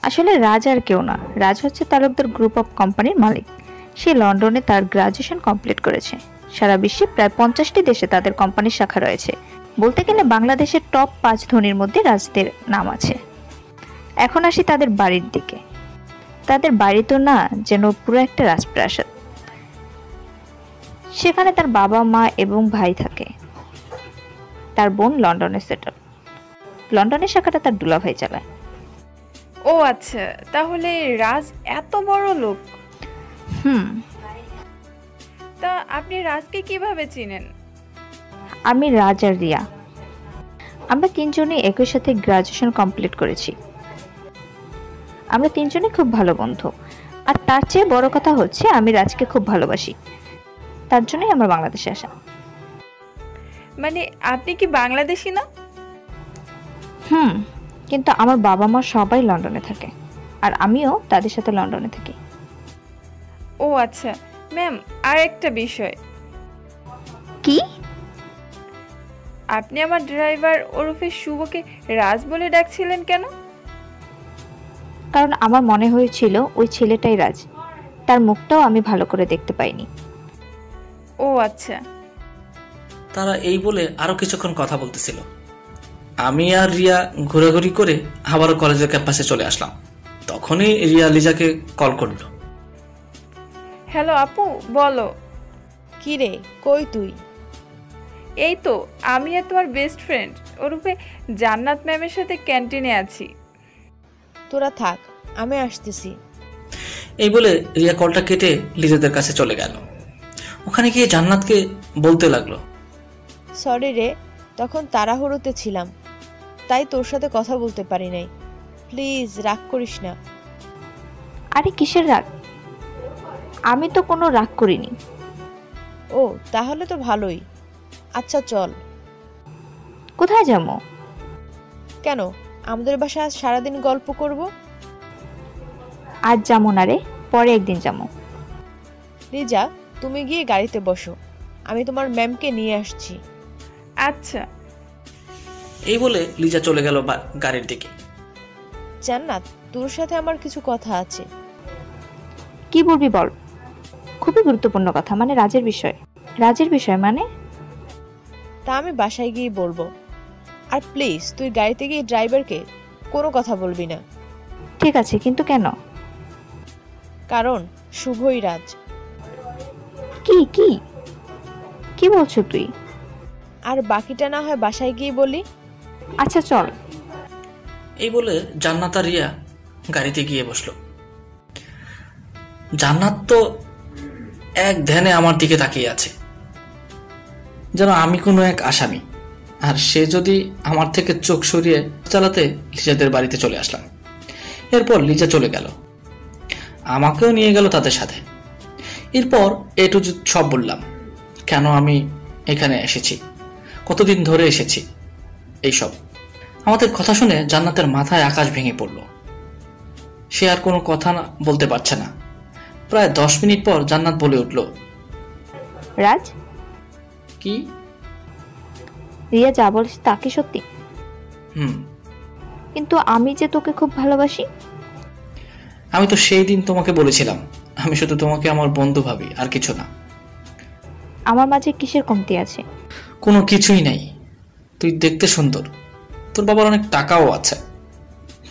আসলে রাজ আর কেউ না, রাজ হচ্ছে তালুকদার গ্রুপ অফ কোম্পানির মালিক। সে লন্ডনে তার গ্রাজুয়েশন কমপ্লিট করেছে। সারা বিশ্বে প্রায় 50টি দেশে তাদের কোম্পানির শাখা রয়েছে। বলতে গেলে বাংলাদেশের টপ 5 ধনীর মধ্যে রাজদের নাম আছে। এখন আসি তাদের বাড়ির দিকে। তাদের বাড়ি তো না, যেন পুরো একটা রাজপ্রাসাদ। সেখানে তার বাবা মা এবং ভাই থাকে। তার বোন লন্ডনে সেটেল। লন্ডনের শাখাটা তার দুলাভাই চালায়। ও আচ্ছা, তাহলে রাজ এত বড় লোক। তা আপনি রাজকে কিভাবে চিনেন? আমি রাজ আর রিয়া, আমরা তিনজনই একই সাথে গ্রাজুয়েশন কমপ্লিট করেছি। আমরা তিনজনই খুব ভালো বন্ধু। আর তার চেয়ে বড় কথা হচ্ছে আমি রাজকে খুব ভালোবাসি। তার জন্যই আমার বাংলাদেশে আসা। মানে আপনি কি বাংলাদেশি না? কিন্তু আমার বাবা মা সবাই লন্ডনে থাকে, আর আমিও তাদের সাথে লন্ডনে থাকি। ও আচ্ছা ম্যাম, আর একটা বিষয়। কি? আপনি আমার ড্রাইভার ওরফে শুভকে রাজ বলে ডাকছিলেন কেন? কারণ আমার মনে হয়েছিল ওই ছেলেটাই রাজ। তার মুখটাও আমি ভালো করে দেখতে পাইনি। ও আচ্ছা। তারা এই বলে আরো কিছুক্ষণ কথা বলতেছিল। আমি আর রিয়া ঘোরাঘুরি করে আবারও কলেজের ক্যাম্পাসে চলে আসলাম। তখনই রিয়া লিজাকে কল করলো। হ্যালো আপু, বলো। কি রে, কই তুই? এই তো, আমি আর তোমার বেস্ট ফ্রেন্ড ওরফে জান্নাত ম্যামের সাথে ক্যান্টিনে আছি। তোরা থাক, আমি আসতেছি। এই বলে রিয়া কলটা কেটে লিজাদের কাছে চলে গেল। ওখানে গিয়ে জান্নাতকে বলতে লাগলো, সরি রে, তখন তাড়াহুড়োতে ছিলাম, তাই তোর সাথে কথা বলতে পারি নাই। প্লিজ রাগ করিস না। আরে কিসের রাগ? আমি তো কোনো রাগ করিনি। ও তাহলে তো ভালোই। আচ্ছা চল। কোথায় যাবো? কেন, আমাদের বাসায় আজ সারাদিন গল্প করব। আজ যাবো না রে, পরে একদিন যাবো। লিজা, তুমি গিয়ে গাড়িতে বসো, আমি তোমার ম্যামকে নিয়ে আসছি। আচ্ছা। এই বলে লিজা চলে গেল গাড়ির দিকে। জান্নাত, তোর সাথে আমার কিছু কথা আছে। কি বলবি বল। খুবই গুরুত্বপূর্ণ কথা, মানে রাজের বিষয়। রাজের বিষয় মানে? তা আমি বাসায় গিয়ে বলবো। আর প্লিজ তুই গাড়িতে গিয়ে ড্রাইভারকে কোনো কথা বলবি না। ঠিক আছে, কিন্তু কেন? কারণ শুভই রাজ। কি কি কি বলছো তুই? আর বাকিটা না হয় বাসায় গিয়ে বলি। আচ্ছা চল। এই বলে জান্নাত আর রিয়া গাড়িতে গিয়ে বসলো। জান্নাত তো এক ধ্যানে আমার দিকে তাকিয়ে আছে, যেন আমি কোনো এক আসামি। আর সে যদি আমার থেকে চোখ সরিয়ে চালাতে লিজাদের বাড়িতে চলে আসলাম। এরপর লিজা চলে গেল, আমাকেও নিয়ে গেল তাদের সাথে। এরপর এ টু জেড সব বললাম, কেন আমি এখানে এসেছি, কতদিন ধরে এসেছি, এইসব। আমাদের কথা শুনে জান্নাতের মাথায় আকাশ ভেঙে পড়ল। সে আর কোনো কথা বলতে পারছে না। প্রায় 10 মিনিট পর জান্নাত বলে উঠল, রাজ। কি? রিয়া যা বলছে তা কি সত্যি? কিন্তু আমি যে তোকে খুব ভালোবাসি। আমি তো সেই দিন তোমাকে বলেছিলাম আমি শুধু তোমাকে আমার বন্ধু ভাবি, আর কিছু না। আমার মাঝে কিসের কমতি আছে? কোনো কিছুই নাই। তুই দেখতে সুন্দর, তোর বাবার অনেক টাকাও আছে,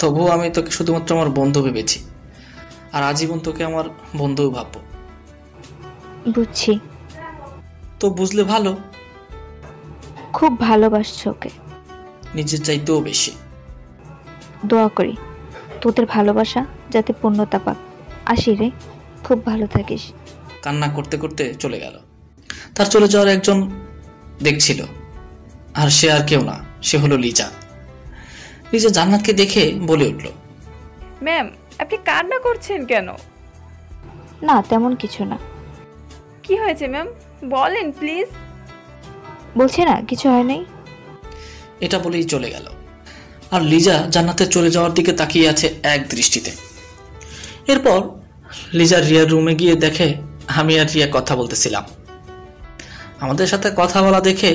তবুও আমি তোকে শুধুমাত্র আমার বন্ধু ভেবেছি, আর আজীবন তোকে আমার বন্ধুও ভাববো। বুঝছি। তো বুঝলে ভালো। খুব ভালোবাসছো ওকে। নিজের চাইতেও বেশি। দোয়া করি তোদের ভালোবাসা যাতে পূর্ণতা পাক। আসি রে, খুব ভালো থাকিস। কান্না করতে করতে চলে গেল। তার চলে যাওয়ার একজন দেখছিল, আর সে আর কেউ না, সে হলো লিজা। লিজা জান্নাতকে দেখে বলে উঠল, ম্যাম আপনি কান্না করছেন কেন? না তেমন কিছু না। কি হয়েছে ম্যাম, বলেন প্লিজ। বলছি না, কিছু হয় নাই। এটা বলেই চলে গেল। আর লিজা জান্নাতের চলে যাওয়ার দিকে তাকিয়ে আছে এক দৃষ্টিতে। এরপর লিজা রিয়ার রুমে গিয়ে দেখে আমি আর রিয়া কথা বলতেছিলাম। আমাদের সাথে কথা বলা দেখে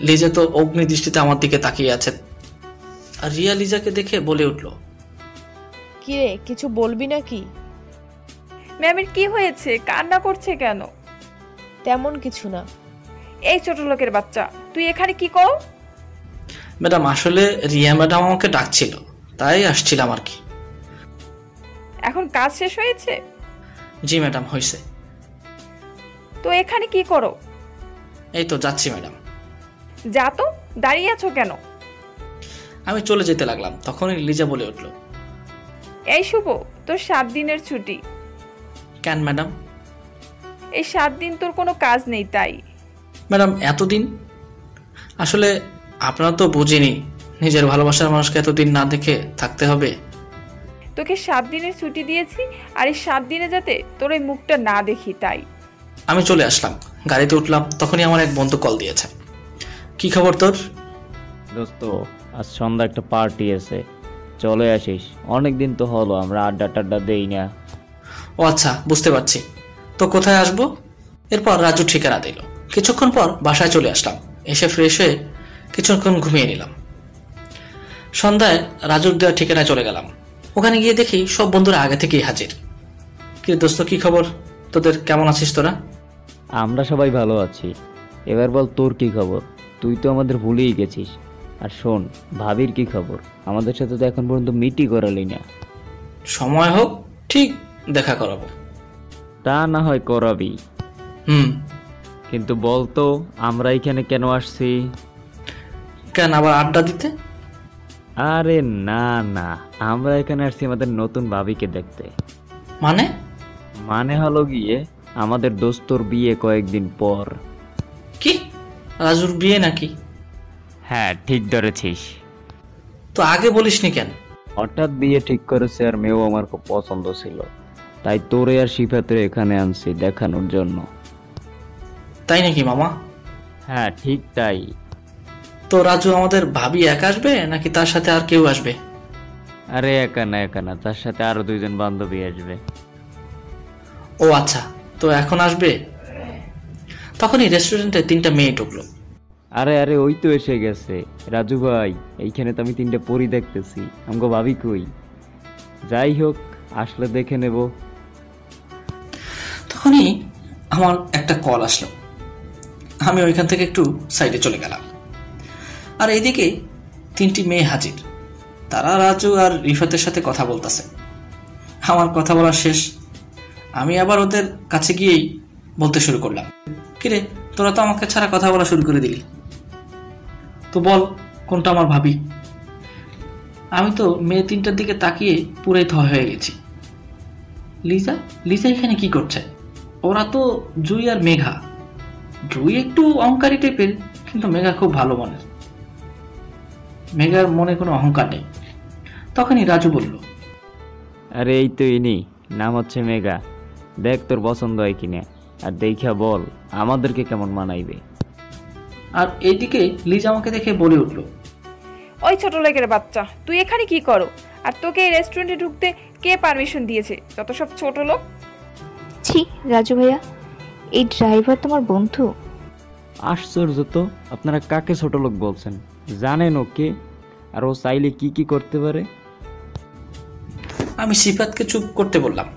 লিজা তো অগ্নি দৃষ্টিতে আমার দিকে তাকিয়ে আছে। আর রিয়া লিজাকে দেখে বলে উঠল, কি কিরে, কিছু বলবি নাকি? ম্যামের কি হয়েছে? কান্না করছে কেন? তেমন কিছু না। এই ছোট লোকের বাচ্চা, তুই এখানে কি কর? ম্যাডাম আসলে রিয়া ম্যাডাম আমাকে ডাকছিল, তাই আসছিলাম আর কি। এখন কাজ শেষ হয়েছে? জি ম্যাডাম, হয়েছে। তো এখানে কি করো? এই তো যাচ্ছি ম্যাডাম। যা তো, দাঁড়িয়ে আছো কেন? আমি চলে যেতে লাগলাম, তখনই লিজা বলে উঠল, এই শুভ, তোর 7 দিনের ছুটি। কেন ম্যাডাম? এই 7 দিন তোর কোনো কাজ নেই তাই। ম্যাডাম এতদিন? আসলে আপনারা তো বুঝিনি নিজের ভালোবাসার মানুষকে এতদিন না দেখে থাকতে হবে। তোকে 7 দিনের ছুটি দিয়েছি, আর এই 7 দিনে যাতে তোর এই মুখটা না দেখি তাই। আমি চলে আসলাম, গাড়িতে উঠলাম, তখনই আমার এক বন্ধু কল দিয়েছে। কি খবর তোর? দোস্ত, আজ সন্ধ্যা একটা পার্টি আছে, চলে আসিস। অনেকদিন তো হলো আমরা আড্ডা টাড্ডা দেই না। ও আচ্ছা, বুঝতে পারছি। তো কোথায় আসবো? এরপর রাজু ঠিকানা দিল। কিছুক্ষণ পর বাসায় চলে আসলাম, এসে ফ্রেশ হয়ে কিছুক্ষণ ঘুমিয়ে নিলাম। সন্ধ্যায় রাজুর দেওয়া ঠিকানায় চলে গেলাম। ওখানে গিয়ে দেখি সব বন্ধুরা আগে থেকেই হাজির। কি দোস্ত, কি খবর তোদের? কেমন আছিস তোরা? আমরা সবাই ভালো আছি। এবার বল তোর কি খবর? তুই তো আমাদের ভুলেই গেছিস। আর শোন, ভাবির কি খবর? আমাদের সাথে তো এখন পর্যন্ত মিটই করালি না। সময় হোক ঠিক দেখা করাবো। তা না হয় করাবি, হুম। কিন্তু বল তো আমরা এখানে কেন আসছি? কেন, আবার আড্ডা দিতে? আরে না না, আমরা এখানে আসছি আমাদের নতুন ভাবিকে দেখতে। মানে? মানে হলো গিয়ে আমাদের দোস্তর বিয়ে কয়েকদিন পর। কি, রাজুর বিয়ে নাকি? হ্যাঁ, ঠিক ধরেছিস। তো আগে বলিসনি কেন? হঠাৎ বিয়ে ঠিক করেছে, আর মেয়েও আমার খুব পছন্দ ছিল, তাই তোরে আর শিফাতে এখানে আনছি দেখানোর জন্য। তাই নাকি মামা? হ্যাঁ ঠিক তাই। তো রাজু আমাদের ভাবি একা আসবে নাকি তার সাথে আর কেউ আসবে? আরে একা না, তার সাথে আরো 2জন বান্ধবী আসবে। ও আচ্ছা, তো এখন আসবে? তখনই রেস্টুরেন্টে 3টা মেয়ে ঢুকলো। আরে আরে ওই তো এসে গেছে। রাজু ভাই, এইখানে তো আমি 3টা পরি দেখতেছি, আমগো ভাবি কই? যাই হোক, আসলে দেখে নেব। তখনই আমার একটা কল আসলো, আমি ওইখান থেকে একটু সাইডে চলে গেলাম। আর এইদিকে 3টি মেয়ে হাজির, তারা রাজু আর রিফাতের সাথে কথা বলতেছে। আমার কথা বলা শেষ, আমি আবার ওদের কাছে গিয়েই বলতে শুরু করলাম, কিরে তোরা তো আমাকে ছাড়া কথা বলা শুরু করে দিলি, তো বল কোনটা আমার ভাবি? আমি তো মেয়ে 3টার দিকে তাকিয়ে পুরাই থ হয়ে গেছি। লিজা লিজা এখানে কি করছে? ওরা তো জুই আর মেঘা। জুই একটু অহংকারী টাইপের, কিন্তু মেঘা খুব ভালো মনের। মেঘার মনে কোনো অহংকার নেই। তখনই রাজু বলল, আরে এই তো ইনি, নাম হচ্ছে মেঘা। দেখ তোর পছন্দ হয় কিনা, আর দেখা বল আমাদেরকে কেমন মানাইবে। আর এইদিকে লিজা আমাকে দেখে বলে উঠল, ওই ছোট লোকের বাচ্চা, তুই এখানে কি করো? আর তোকে এই রেস্টুরেন্টে ঢুকতে কে পারমিশন দিয়েছে? যত সব ছোট লোক। ছি রাজু ভাইয়া, এই ড্রাইভার তোমার বন্ধু? আশ্চর্য তো, আপনারা কাকে ছোট লোক বলছেন? জানেন ওকে, আর ও চাইলে কি কি করতে পারে। আমি সিফাতকে চুপ করতে বললাম।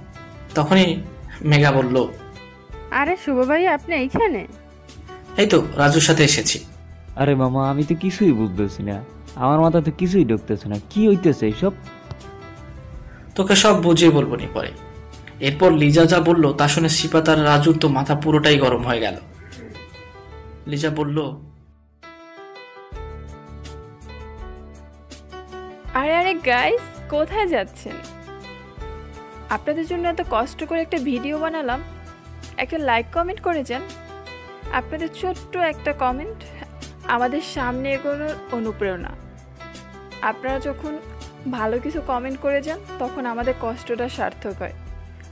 তখনই মেঘা বলল, আরে শুভ ভাই, আপনি এইখানে? এই তো রাজুর সাথে এসেছি। আরে মামা, আমি তো কিছুই বুঝতেছি না, আমার মাথাতে কিছুই ঢুকতেছে না, কি হইতেছে এইসব? তোকে সব বুঝিয়ে বলবো নি পরে। এরপর লিজা যা বলল তা শুনে সিফাত আর রাজুর তো মাথা পুরোটাই গরম হয়ে গেল। লিজা বলল, আরে আরে গাইস, কোথায় যাচ্ছেন? আপনাদের জন্য এত কষ্ট করে একটা ভিডিও বানালাম, একটা লাইক কমেন্ট করে যান। আপনাদের ছোট্ট একটা কমেন্ট আমাদের সামনে এগোনোর অনুপ্রেরণা। আপনারা যখন ভালো কিছু কমেন্ট করে যান, তখন আমাদের কষ্টটা সার্থক হয়।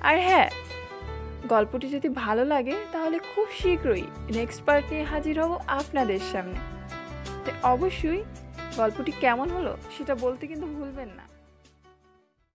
আর হ্যাঁ, গল্পটি যদি ভালো লাগে তাহলে খুব শীঘ্রই নেক্সট পার্ট নিয়ে হাজির হব আপনাদের সামনে। তো অবশ্যই গল্পটি কেমন হলো সেটা বলতে কিন্তু ভুলবেন না।